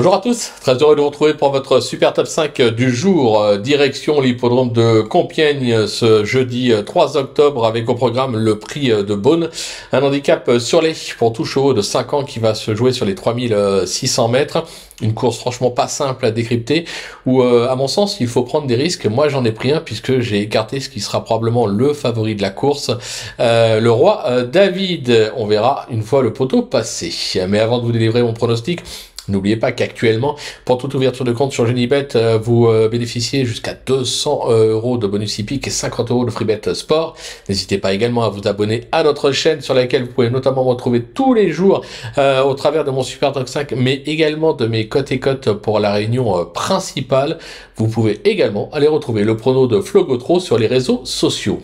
Bonjour à tous, très heureux de vous retrouver pour votre super top 5 du jour, direction l'hippodrome de Compiègne ce jeudi 3 octobre avec au programme le prix de Beaune, un handicap sur les pour tout chevaux de 5 ans qui va se jouer sur les 3600 mètres. Une course franchement pas simple à décrypter où à mon sens il faut prendre des risques. Moi j'en ai pris un puisque j'ai écarté ce qui sera probablement le favori de la course, le roi David. On verra une fois le poteau passé. Mais avant de vous délivrer mon pronostic, n'oubliez pas qu'actuellement, pour toute ouverture de compte sur Genibet, vous bénéficiez jusqu'à 200 € de bonus hippique et 50 € de freebet sport. N'hésitez pas également à vous abonner à notre chaîne sur laquelle vous pouvez notamment me retrouver tous les jours au travers de mon Super Top 5, mais également de mes cotes et cotes pour la réunion principale. Vous pouvez également aller retrouver le prono de Flo Gautreau sur les réseaux sociaux.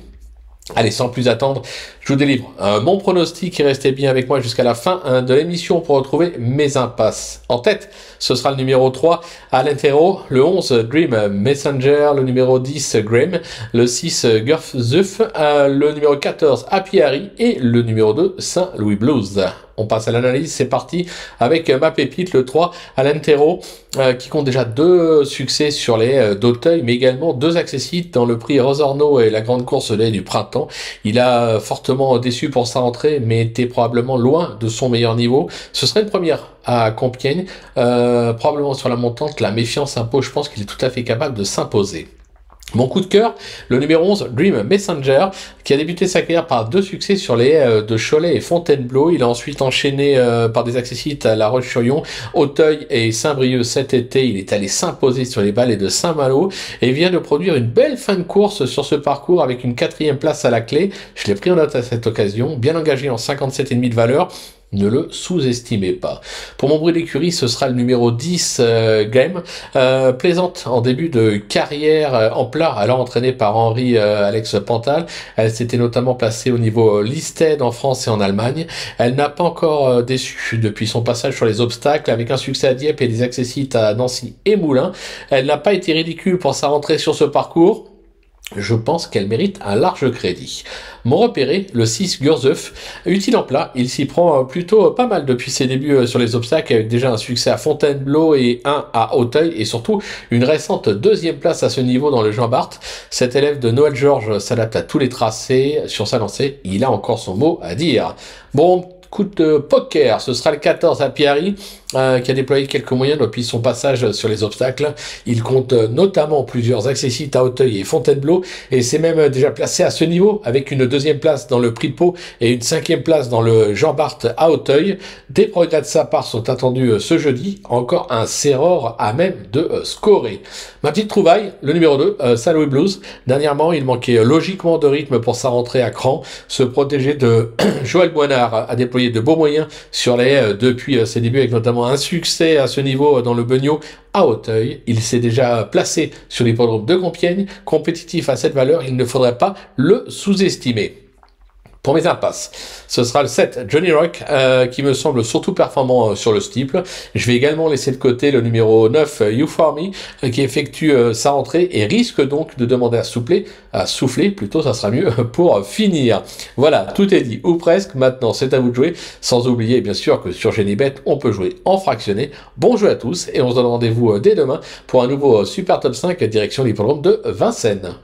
Allez, sans plus attendre, je vous délivre mon pronostic et restez bien avec moi jusqu'à la fin de l'émission pour retrouver mes impasses. En tête, ce sera le numéro 3, Alentero, le 11, Dream Messenger, le numéro 10, Graham, le 6, Gurfzuf, le numéro 14, Happy Harry et le numéro 2, Saint Louis Blues. On passe à l'analyse, c'est parti avec ma pépite, le 3, Alentero, qui compte déjà 2 succès sur les d'Auteuil, mais également 2 accessites dans le prix Rosorno et la grande course lait du printemps. Il a fortement déçu pour sa rentrée, mais était probablement loin de son meilleur niveau. Ce serait une première à Compiègne, probablement sur la montante, la méfiance impose, je pense qu'il est tout à fait capable de s'imposer. Mon coup de cœur, le numéro 11, Dream Messenger, qui a débuté sa carrière par 2 succès sur les de Cholet et Fontainebleau. Il a ensuite enchaîné par des accessites à La Roche-sur-Yon, Auteuil et Saint-Brieuc cet été. Il est allé s'imposer sur les balais de Saint-Malo et vient de produire une belle fin de course sur ce parcours avec une 4e place à la clé. Je l'ai pris en note à cette occasion, bien engagé en 57,5 de valeur. Ne le sous-estimez pas. Pour mon bruit d'écurie, ce sera le numéro 10, Game. Plaisante en début de carrière en plat, alors entraînée par Henri Alex Pantal. Elle s'était notamment placée au niveau listed en France et en Allemagne. Elle n'a pas encore déçu depuis son passage sur les obstacles, avec un succès à Dieppe et des accessites à Nancy et Moulins. Elle n'a pas été ridicule pour sa rentrée sur ce parcours. Je pense qu'elle mérite un large crédit. Mon repéré, le 6 Gurzeuf, utile en plat, il s'y prend plutôt pas mal depuis ses débuts sur les obstacles, avec déjà un succès à Fontainebleau et un à Auteuil, et surtout une récente 2e place à ce niveau dans le Jean Bart. Cet élève de Noël Georges s'adapte à tous les tracés. Sur sa lancée, il a encore son mot à dire. Bon, coup de poker, ce sera le 14 à Piari, qui a déployé quelques moyens depuis son passage sur les obstacles. Il compte notamment plusieurs accessites à Auteuil et Fontainebleau, et s'est même déjà placé à ce niveau avec une 2e place dans le Prix de Pau et une 5e place dans le Jean Bart à Auteuil. Des progrès de sa part sont attendus ce jeudi, encore un Serror à même de scorer. Ma petite trouvaille, le numéro 2, Saint Louis Blues. Dernièrement, il manquait logiquement de rythme pour sa rentrée à cran. Se protéger de Joël Boinard a déployé de beaux moyens sur les depuis ses débuts, avec notamment un succès à ce niveau dans le Beugnaud à Auteuil. Il s'est déjà placé sur l'hippodrome de Compiègne. Compétitif à cette valeur, il ne faudrait pas le sous-estimer. Pour mes impasses, ce sera le 7, Johnny Rock, qui me semble surtout performant sur le steeple. Je vais également laisser de côté le numéro 9, You For Me, qui effectue sa rentrée et risque donc de demander à souffler, plutôt ça sera mieux pour finir. Voilà, tout est dit, ou presque. Maintenant, c'est à vous de jouer, sans oublier bien sûr que sur Genibet, on peut jouer en fractionné. Bon jeu à tous, et on se donne rendez-vous dès demain pour un nouveau Super Top 5 direction l'hippodrome de Vincennes.